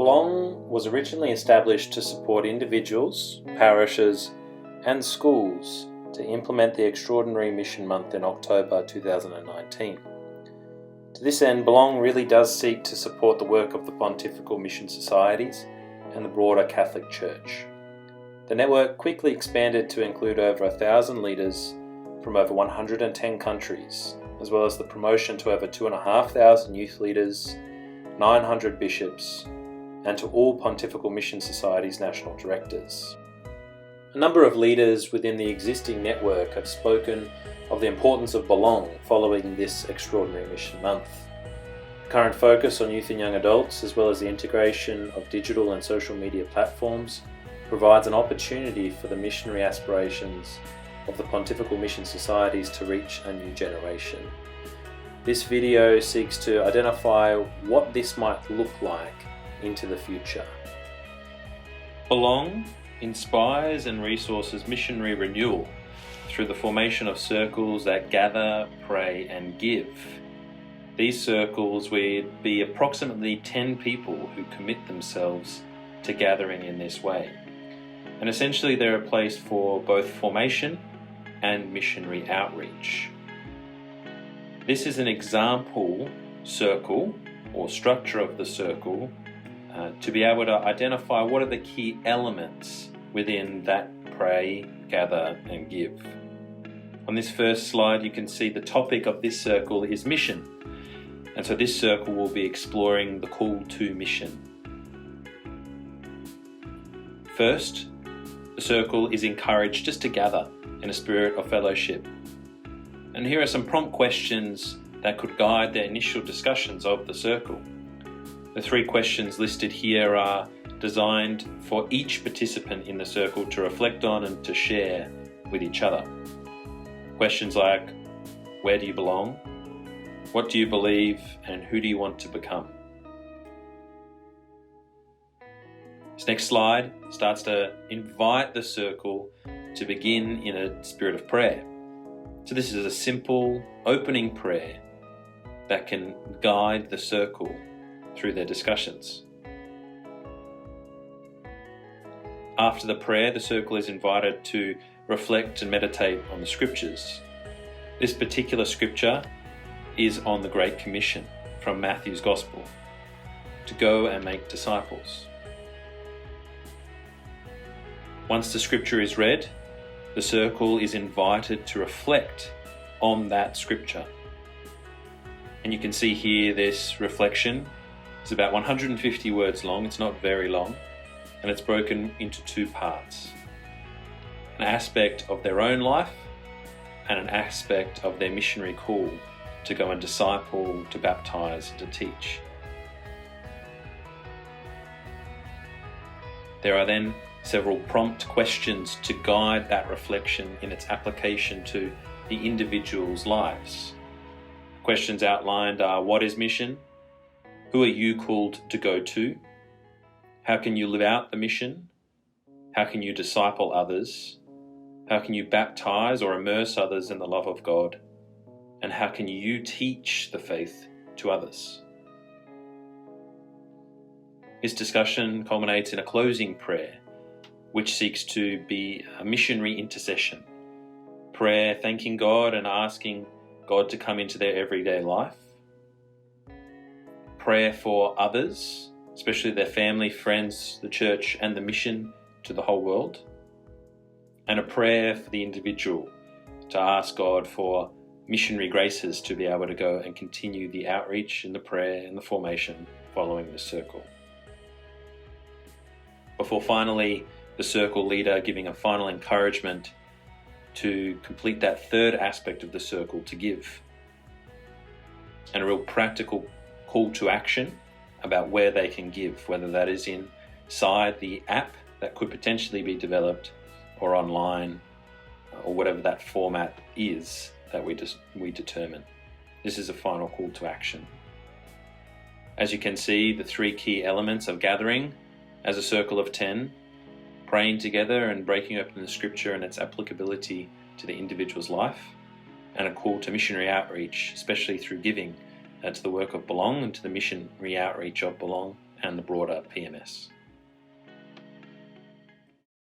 Belong was originally established to support individuals, parishes and schools to implement the Extraordinary Mission Month in October 2019. To this end, Belong really does seek to support the work of the Pontifical Mission Societies and the broader Catholic Church. The network quickly expanded to include over 1,000 leaders from over 110 countries, as well as the promotion to over 2,500 youth leaders, 900 bishops, and to all Pontifical Mission Societies national directors. A number of leaders within the existing network have spoken of the importance of Belong following this Extraordinary Mission Month. The current focus on youth and young adults, as well as the integration of digital and social media platforms, provides an opportunity for the missionary aspirations of the Pontifical Mission Societies to reach a new generation. This video seeks to identify what this might look like into the future. Belong inspires and resources missionary renewal through the formation of circles that gather, pray and give. These circles would be approximately 10 people who commit themselves to gathering in this way. And essentially they're a place for both formation and missionary outreach. This is an example circle or structure of the circle to be able to identify what are the key elements within that pray, gather and give. On this first slide you can see the topic of this circle is mission, and so this circle will be exploring the call to mission. First, the circle is encouraged just to gather in a spirit of fellowship. And here are some prompt questions that could guide the initial discussions of the circle. The 3 questions listed here are designed for each participant in the circle to reflect on and to share with each other. Questions like, where do you belong? What do you believe? And who do you want to become? This next slide starts to invite the circle to begin in a spirit of prayer. So this is a simple opening prayer that can guide the circle through their discussions. After the prayer, the circle is invited to reflect and meditate on the scriptures. This particular scripture is on the Great Commission from Matthew's Gospel, to go and make disciples. Once the scripture is read, the circle is invited to reflect on that scripture. And you can see here this reflection is about 150 words long. It's not very long, and it's broken into 2 parts. An aspect of their own life and an aspect of their missionary call to go and disciple, to baptize, and to teach. There are then several prompt questions to guide that reflection in its application to the individual's lives. Questions outlined are, what is mission? Who are you called to go to? How can you live out the mission? How can you disciple others? How can you baptize or immerse others in the love of God? And how can you teach the faith to others? This discussion culminates in a closing prayer, which seeks to be a missionary intercession. Prayer thanking God and asking God to come into their everyday life. Prayer for others, especially their family, friends, the church and the mission to the whole world. And a prayer for the individual to ask God for missionary graces to be able to go and continue the outreach and the prayer and the formation following the circle. Before finally the circle leader giving a final encouragement to complete that 3rd aspect of the circle, to give. And a real practical call to action about where they can give, whether that is inside the app that could potentially be developed or online, or whatever that format is that we determine. This is a final call to action. As you can see, the 3 key elements of gathering as a circle of 10, praying together and breaking open the scripture and its applicability to the individual's life, and a call to missionary outreach, especially through giving to the work of Belong and to the missionary outreach of Belong and the broader PMS.